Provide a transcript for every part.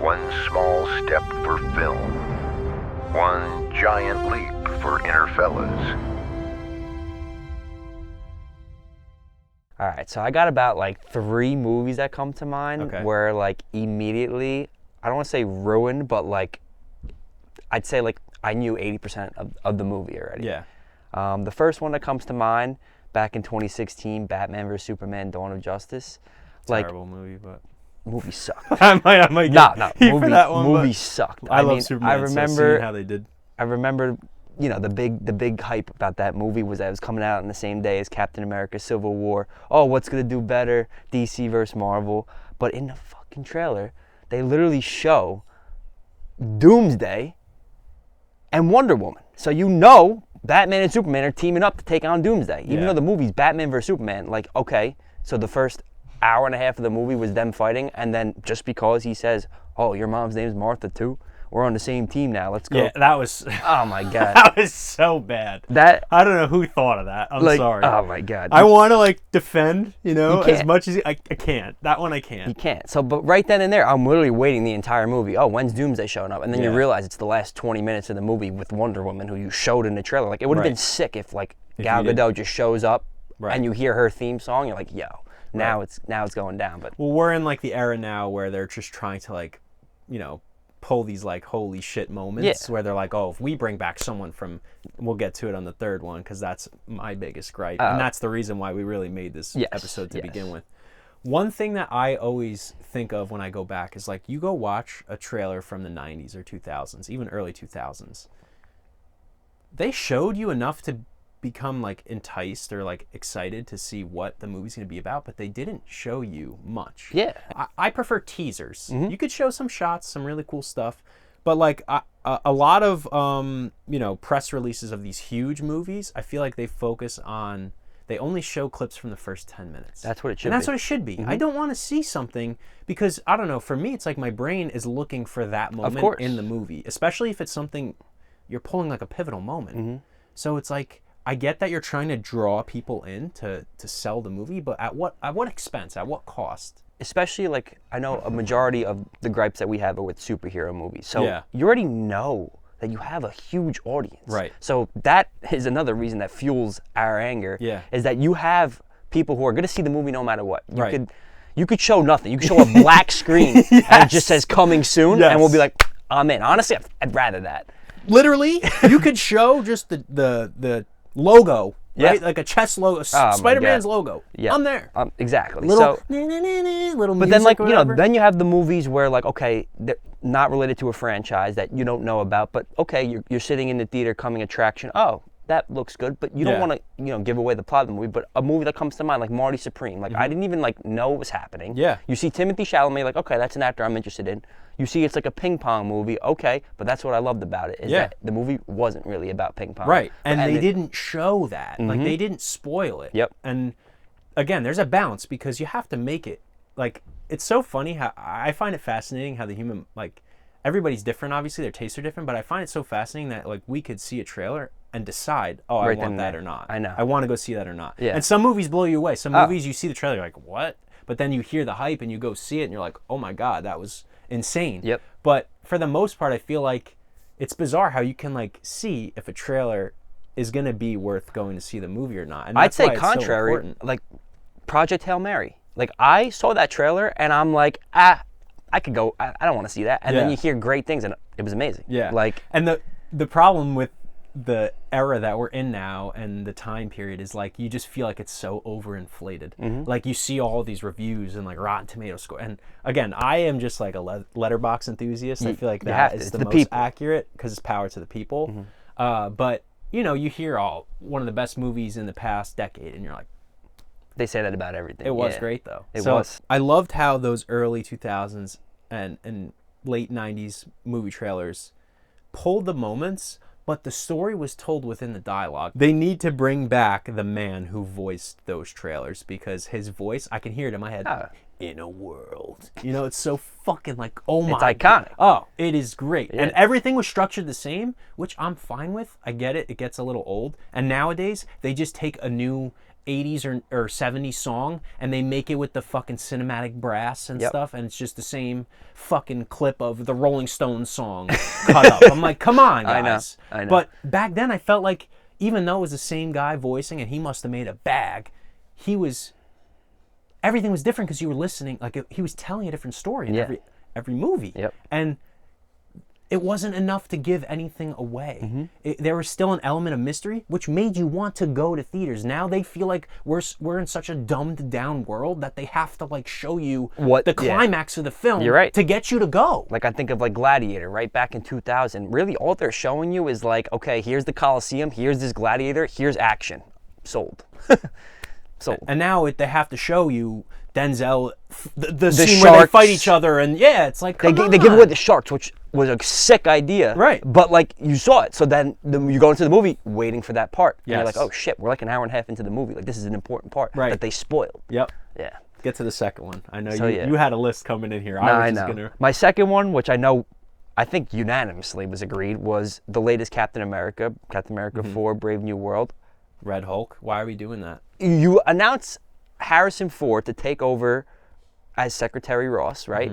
One small step for film. One giant leap for Interfellas. All right, so I got about like 3 movies that come to mind where like immediately, I don't want to say ruined, but like I'd say like I knew 80% of the movie already. Yeah. The first one that comes to mind, back in 2016, Batman vs. Superman: Dawn of Justice. Terrible movie, but movie sucked. I might get heat for that one. Movie sucked. I love Superman. I remember so how they did. I remember, you know, the big hype about that movie was that it was coming out on the same day as Captain America: Civil War. Oh, what's gonna do better, DC versus Marvel? But in the fucking trailer, they literally show Doomsday and Wonder Woman. So you know Batman and Superman are teaming up to take on Doomsday. Even though the movie's Batman vs. Superman, like, okay, so the first hour and a half of the movie was them fighting, and then just because he says, oh, your mom's name's Martha too? We're on the same team now, let's go. Yeah, that was... Oh my God. That was so bad. I don't know who thought of that. I'm sorry. Oh my God. I want to like defend, as much as I can't. That one I can't. You can't. So, but right then and there, I'm literally waiting the entire movie. Oh, when's Doomsday showing up? And then you realize it's the last 20 minutes of the movie with Wonder Woman, who you showed in the trailer. Like, it would have been sick if like Gal Gadot just shows up and you hear her theme song. You're like, yo, now it's going down. But well, we're in like the era now where they're just trying to like, pull these like holy shit moments where they're like, oh, if we bring back someone from, we'll get to it on the third one because that's my biggest gripe, and that's the reason why we really made this episode to begin with. One thing that I always think of when I go back is like, you go watch a trailer from the 90s or 2000s, even early 2000s. They showed you enough to become like enticed or like excited to see what the movie's going to be about, but they didn't show you much. I prefer teasers. You could show some shots, some really cool stuff, but like a lot of press releases of these huge movies, I feel like they focus on, they only show clips from the first 10 minutes. That's what it should be. And that's what it should be. I don't want to see something because, I don't know, for me it's like my brain is looking for that moment in the movie, especially if it's something you're pulling like a pivotal moment. So it's like, I get that you're trying to draw people in to sell the movie, but at what expense? At what cost? Especially like, I know a majority of the gripes that we have are with superhero movies. So you already know that you have a huge audience. Right. So that is another reason that fuels our anger. Is that you have people who are going to see the movie no matter what. You could show nothing. You could show a black screen and it just says coming soon, and we'll be like, I'm in. Honestly, I'd rather that. Literally, you could show just the logo, right? Like a chess logo, Spider-Man's logo. I'm there. Exactly. Little, so, little but then like, then you have the movies where like, okay, they're not related to a franchise that you don't know about, but okay, you're sitting in the theater, coming attraction. Oh, that looks good, but you don't want to, give away the plot of the movie. But a movie that comes to mind, like Marty Supreme, like I didn't even like know what was happening. You see Timothy Chalamet, like, okay, that's an actor I'm interested in. You see it's like a ping pong movie, okay, but that's what I loved about it, is that the movie wasn't really about ping pong. Right, and they didn't show that. Like, they didn't spoil it. And again, there's a balance because you have to make it, like, it's so funny how, I find it fascinating how the human, like, everybody's different, obviously, their tastes are different, but I find it so fascinating that, like, we could see a trailer and decide, oh, I want that or not. I know. I want to go see that or not. And some movies blow you away. Some movies, you see the trailer, you're like, what? But then you hear the hype and you go see it and you're like, oh my God, that was insane. But for the most part, I feel like it's bizarre how you can like see if a trailer is going to be worth going to see the movie or not. And I'd say contrary, so like Project Hail Mary. Like I saw that trailer and I'm like, I could go, I don't want to see that. And then you hear great things and it was amazing. Like, and the problem with the era that we're in now and the time period is like, you just feel like it's so overinflated. Like you see all these reviews and like Rotten Tomatoes score. And again, I am just like a letterbox enthusiast. I feel like that is the most accurate because it's power to the people. But you hear one of the best movies in the past decade and you're like, they say that about everything. It was great though. It was. I loved how those early 2000s and late 90s movie trailers pulled the moments, but the story was told within the dialogue. They need to bring back the man who voiced those trailers because his voice, I can hear it in my head. In a world. It's so fucking like, oh my. It's iconic. Oh, it is great. And everything was structured the same, which I'm fine with. I get it. It gets a little old. And nowadays, they just take a new 80s or 70s song and they make it with the fucking cinematic brass and stuff, and it's just the same fucking clip of the Rolling Stones song cut up. I'm like, come on, guys. I know. But back then I felt like, even though it was the same guy voicing and he must have made a bag, everything was different because you were listening, like he was telling a different story in every movie. Yep. And it wasn't enough to give anything away. There was still an element of mystery, which made you want to go to theaters. Now they feel like we're in such a dumbed down world that they have to like show you the climax of the film to get you to go. Like I think of like Gladiator, right back in 2000. Really, all they're showing you is like, okay, here's the Coliseum, here's this gladiator, here's action. Sold. Sold. And now they have to show you Denzel, the scene where they fight each other, and it's like, they give away the sharks, which was a sick idea. Right. But like you saw it, so then you go into the movie waiting for that part. And Yes. you're like, oh shit, we're like an hour and a half into the movie. Like this is an important part that they spoiled. Yep. Yeah. Get to the second one. I know So, you had a list coming in here. I know. My second one, which I think unanimously was agreed, was the latest Captain America 4, Brave New World. Red Hulk. Why are we doing that? You announce Harrison Ford to take over as Secretary Ross, right?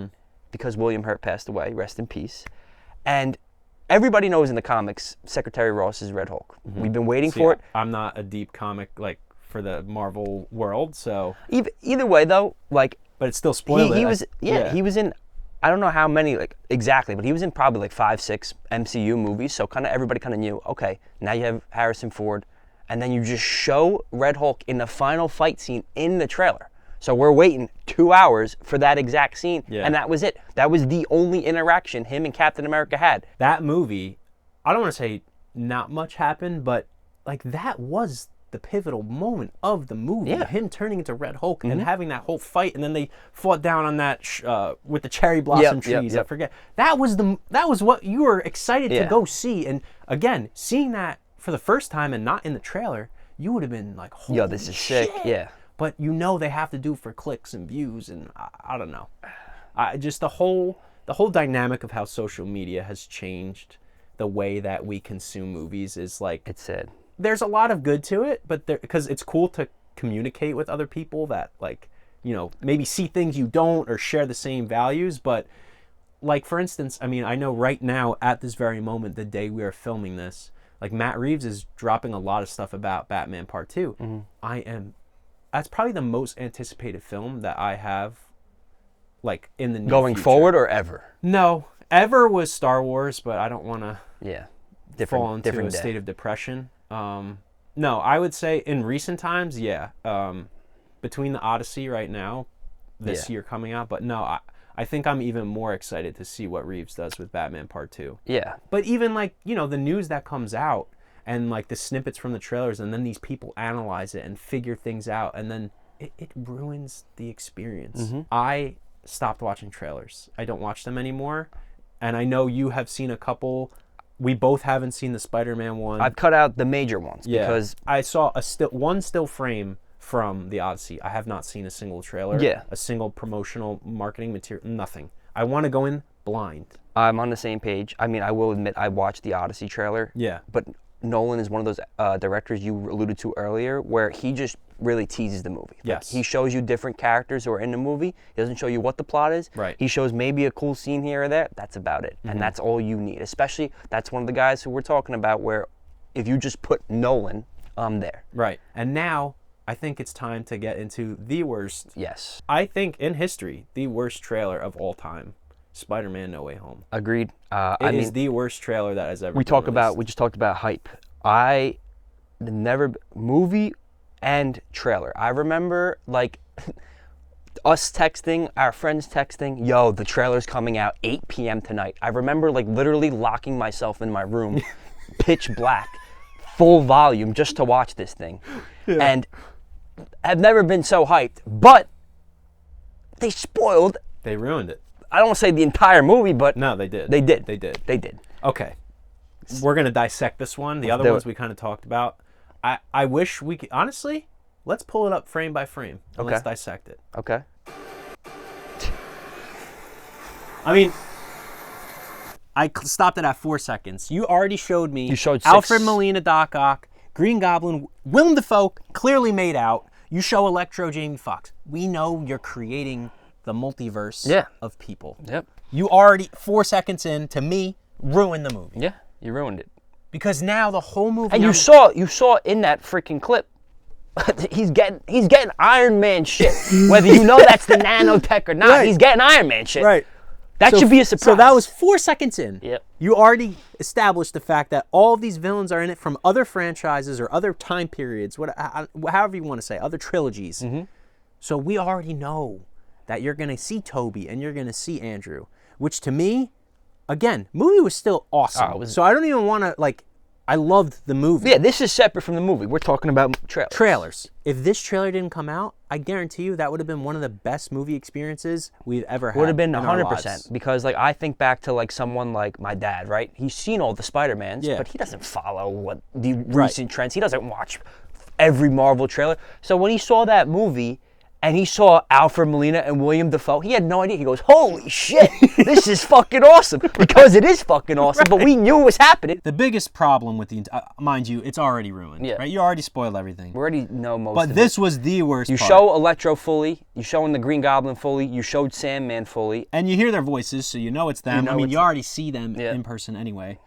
Because William Hurt passed away, rest in peace. And everybody knows in the comics, Secretary Ross is Red Hulk. We've been waiting for it. I'm not a deep comic like for the Marvel world, so either way though, like, but it's still spoiled. He was he was in, I don't know how many like exactly, but he was in probably like 5, 6 MCU movies. So kind of everybody kind of knew. Okay, now you have Harrison Ford. And then you just show Red Hulk in the final fight scene in the trailer. So we're waiting 2 hours for that exact scene, and that was it. That was the only interaction him and Captain America had. That movie, I don't want to say not much happened, but like that was the pivotal moment of the movie. Yeah. Him turning into Red Hulk and having that whole fight, and then they fought down on that with the cherry blossom trees. I forget. That was what you were excited to go see. And again, seeing that for the first time and not in the trailer, you would have been like, holy yo, this is shit. sick. Yeah. But they have to do for clicks and views, and I don't know. Just the whole dynamic of how social media has changed the way that we consume movies is like, It's sad. There's a lot of good to it, but because it's cool to communicate with other people that like, maybe see things you don't or share the same values. But like, for instance, I mean, I know right now at this very moment, the day we are filming this, like Matt Reeves is dropping a lot of stuff about Batman Part 2. That's probably the most anticipated film that I have, like, in the near Going future. forward or ever? No. Ever was Star Wars, but I don't want to fall into different a state of depression. No, I would say in recent times, between the Odyssey right now, this year coming out, but no, I think I'm even more excited to see what Reeves does with Batman Part 2. Yeah. But even like, the news that comes out and like the snippets from the trailers, and then these people analyze it and figure things out, and then it ruins the experience. I stopped watching trailers. I don't watch them anymore. And I know you have seen a couple. We both haven't seen the Spider-Man one. I've cut out the major ones because I saw one still frame from the Odyssey. I have not seen a single trailer, a single promotional marketing material, nothing. I want to go in blind. I'm on the same page. I mean, I will admit I watched the Odyssey trailer. Yeah. But Nolan is one of those directors you alluded to earlier where he just really teases the movie. Yes. Like, he shows you different characters who are in the movie. He doesn't show you what the plot is. Right. He shows maybe a cool scene here or there. That's about it. And that's all you need. Especially, that's one of the guys who we're talking about where if you just put Nolan, I'm there. Right. And now I think it's time to get into the worst. Yes. I think in history, the worst trailer of all time. Spider-Man No Way Home. Agreed. It is the worst trailer that has ever been we just talked about hype. Movie and trailer. I remember like us texting, our friends texting, yo, the trailer's coming out 8 p.m. tonight. I remember like literally locking myself in my room, pitch black, full volume just to watch this thing. Yeah. And I've never been so hyped, but they ruined it. I don't want to say the entire movie, but no, they did. They did. Okay. We're going to dissect this one. The other ones we kind of talked about. I wish we could, honestly, let's pull it up frame by frame and let's dissect it. Okay. I mean, I stopped it at 4 seconds. You already showed me. You showed 6. Alfred Molina, Doc Ock, Green Goblin, Willem Dafoe, clearly made out. You show Electro, Jamie Foxx. We know you're creating the multiverse of people. Yep. You already 4 seconds in, to me, ruined the movie. Yeah, you ruined it. Because now the whole movie. And you saw in that freaking clip, he's getting Iron Man shit. Whether you know that's the nanotech or not, he's getting Iron Man shit. Right. That should be a surprise. So that was 4 seconds in. Yep. You already established the fact that all of these villains are in it from other franchises or other time periods, however you want to say, other trilogies. Mm-hmm. So we already know that you're going to see Toby and you're going to see Andrew, which to me, again, movie was still awesome. So I don't even want to, like, I loved the movie. Yeah, this is separate from the movie. We're talking about Trailers. If this trailer didn't come out, I guarantee you that would have been one of the best movie experiences we've ever had. Would have been 100%. Because, like, I think back to, like, someone like my dad, right? He's seen all the Spider-Mans, but he doesn't follow what the recent trends. He doesn't watch every Marvel trailer. So when he saw that movie and he saw Alfred Molina and William Dafoe, he had no idea. He goes, holy shit, this is fucking awesome. Because it is fucking awesome, but we knew it was happening. The biggest problem with mind you, it's already ruined, right? You already spoiled everything. We already know most of it. But this was the worst part. You show Electro fully, you showing the Green Goblin fully, you showed Sandman fully. And you hear their voices, so you know it's them. You already see them in person anyway.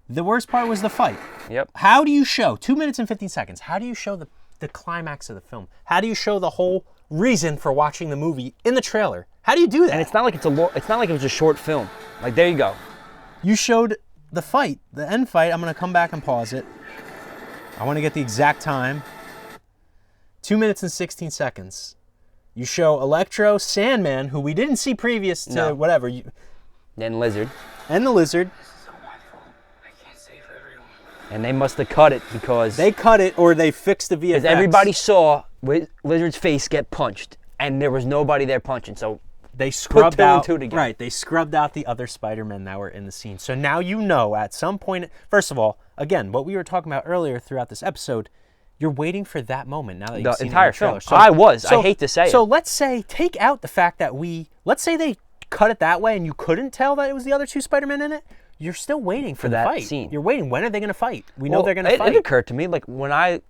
The worst part was the fight. Yep. How do you show, 2 minutes and 15 seconds, how do you show the climax of the film? How do you show the whole reason for watching the movie in the trailer? How do you do that? And it's not like it's not like it was a short film. Like, there you go. You showed the fight, the end fight. I'm going to come back and pause it. I want to get the exact time. 2 minutes and 16 seconds. You show Electro, Sandman, who we didn't see previous to whatever. Then Lizard. And the Lizard. And they must have cut it because... They cut it or they fixed the VFX. Because everybody saw Lizard's face get punched, and there was nobody there punching, so... They scrubbed out... two together. Right, they scrubbed out the other Spider-Men that were in the scene. So now you know at some point... First of all, again, what we were talking about earlier throughout this episode, you're waiting for that moment now that you've seen the entire film. So, I hate to say it. So let's say, take out the fact that let's say they cut it that way and you couldn't tell that it was the other two Spider-Men in it. You're still waiting for the that fight. Scene. You're waiting. When are they going to fight? We know they're going to fight. It occurred to me, like, when I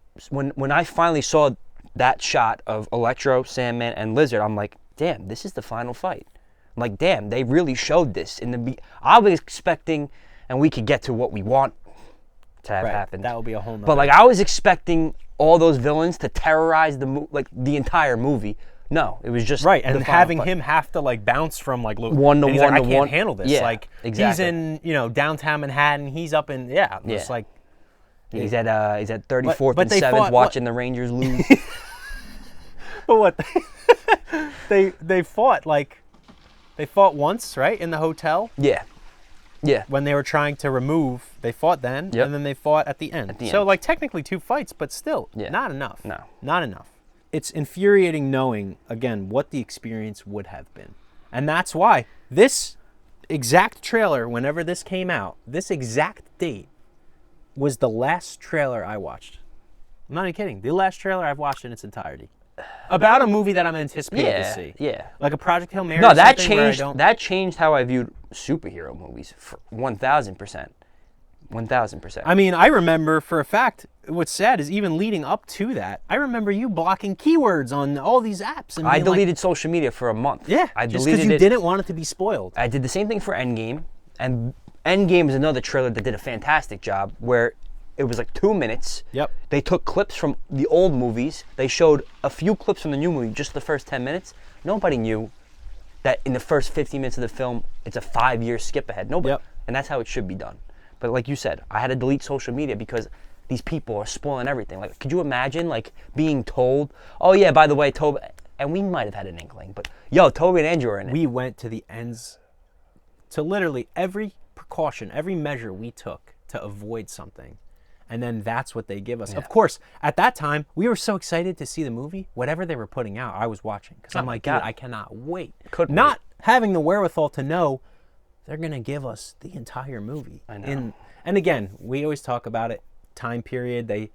finally saw that shot of Electro, Sandman, and Lizard, I'm like, damn, this is the final fight. I'm like, damn, they really showed this. I was expecting, and we could get to what we want to have happened. That would be a whole nother. But, like, I was expecting all those villains to terrorize the entire movie. No, it was just right, and having him have to like bounce from like one to one. Like, I can't handle this. Yeah, like exactly. He's in downtown Manhattan. He's up in It's like he's at 34th and 7th watching the Rangers lose. But what they fought once, right, in the hotel. Yeah. When they were trying to remove, they fought then, and then they fought at the end. So like technically 2 fights, but still not enough. No, not enough. It's infuriating knowing, again, what the experience would have been. And that's why this exact trailer, whenever this came out, this exact date, was the last trailer I watched. I'm not even kidding. The last trailer I've watched in its entirety. About a movie that I'm anticipating to see. Yeah. Like a Project Hail Mary. No, that changed how I viewed superhero movies for 1,000%. 1,000%. I mean, I remember for a fact, what's sad is even leading up to that, I remember you blocking keywords on all these apps. And I deleted social media for a month. Yeah, just because you didn't want it to be spoiled. I did the same thing for Endgame. And Endgame is another trailer that did a fantastic job where it was like 2 minutes. Yep. They took clips from the old movies. They showed a few clips from the new movie, just the first 10 minutes. Nobody knew that in the first 15 minutes of the film, it's a 5-year skip ahead. Nobody. Yep. And that's how it should be done. But like you said, I had to delete social media because these people are spoiling everything. Like, could you imagine, like, being told, oh, yeah, by the way, Toby, and we might have had an inkling, but, yo, Toby and Andrew are in it. We went to the ends, to literally every precaution, every measure we took to avoid something. And then that's what they give us. Yeah. Of course, at that time, we were so excited to see the movie. Whatever they were putting out, I was watching. Because I'm like, God, I cannot wait. Not having the wherewithal to know they're going to give us the entire movie. I know. And again, we always talk about it, time period. They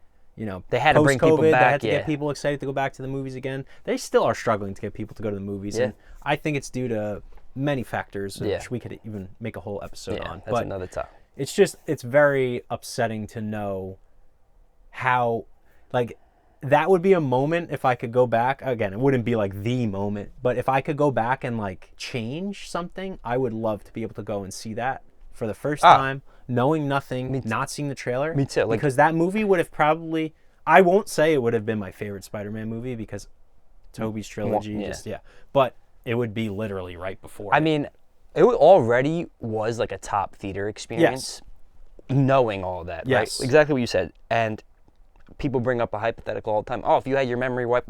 had to bring people back. They had to get people excited to go back to the movies again. They still are struggling to get people to go to the movies. Yeah. And I think it's due to many factors, which we could even make a whole episode on. That's another topic. It's very upsetting to know how, like, that would be a moment if I could go back. Again, it wouldn't be like the moment, but if I could go back and like change something, I would love to be able to go and see that for the first time, knowing nothing, not seeing the trailer. Me too. Like, because that movie would have probably, I won't say it would have been my favorite Spider-Man movie because Tobey's trilogy, but it would be literally right before. I mean, it already was like a top theater experience, knowing all that, right? Exactly what you said. And people bring up a hypothetical all the time. Oh, if you had your memory wiped,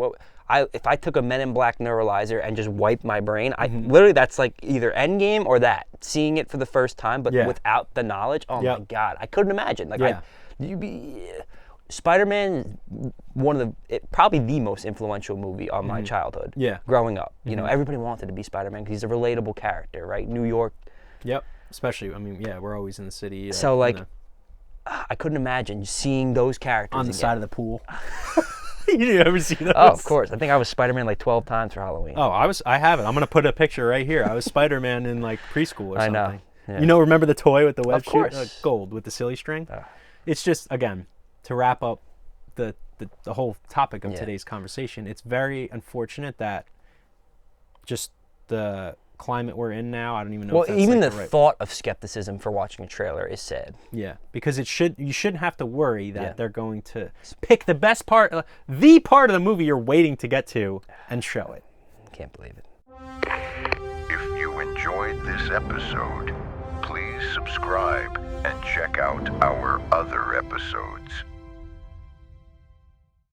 if I took a Men in Black neuralizer and just wiped my brain, literally that's like either Endgame or that. Seeing it for the first time, but without the knowledge. Oh my God, I couldn't imagine. Like, Spider-Man, probably the most influential movie on my childhood. Yeah. Growing up, you know, everybody wanted to be Spider-Man because he's a relatable character, right? New York. Yep. Especially, I mean, we're always in the city. So like, I couldn't imagine seeing those characters on the again. side of the pool. You ever see those? Oh, of course. I think I was Spider-Man like 12 times for Halloween. Oh, I have it. I'm gonna put a picture right here. I was Spider-Man in like preschool or something. I know. Yeah. You know, remember the toy with the web shoot? Of course. Gold with the silly string. It's just, again, to wrap up the whole topic of today's conversation. It's very unfortunate that just the climate we're in now. I don't even know. Well, if that's even like the thought of skepticism for watching a trailer is sad. Yeah, because you shouldn't have to worry that they're going to pick the best part, the part of the movie you're waiting to get to, and show it. Can't believe it. If you enjoyed this episode, please subscribe and check out our other episodes.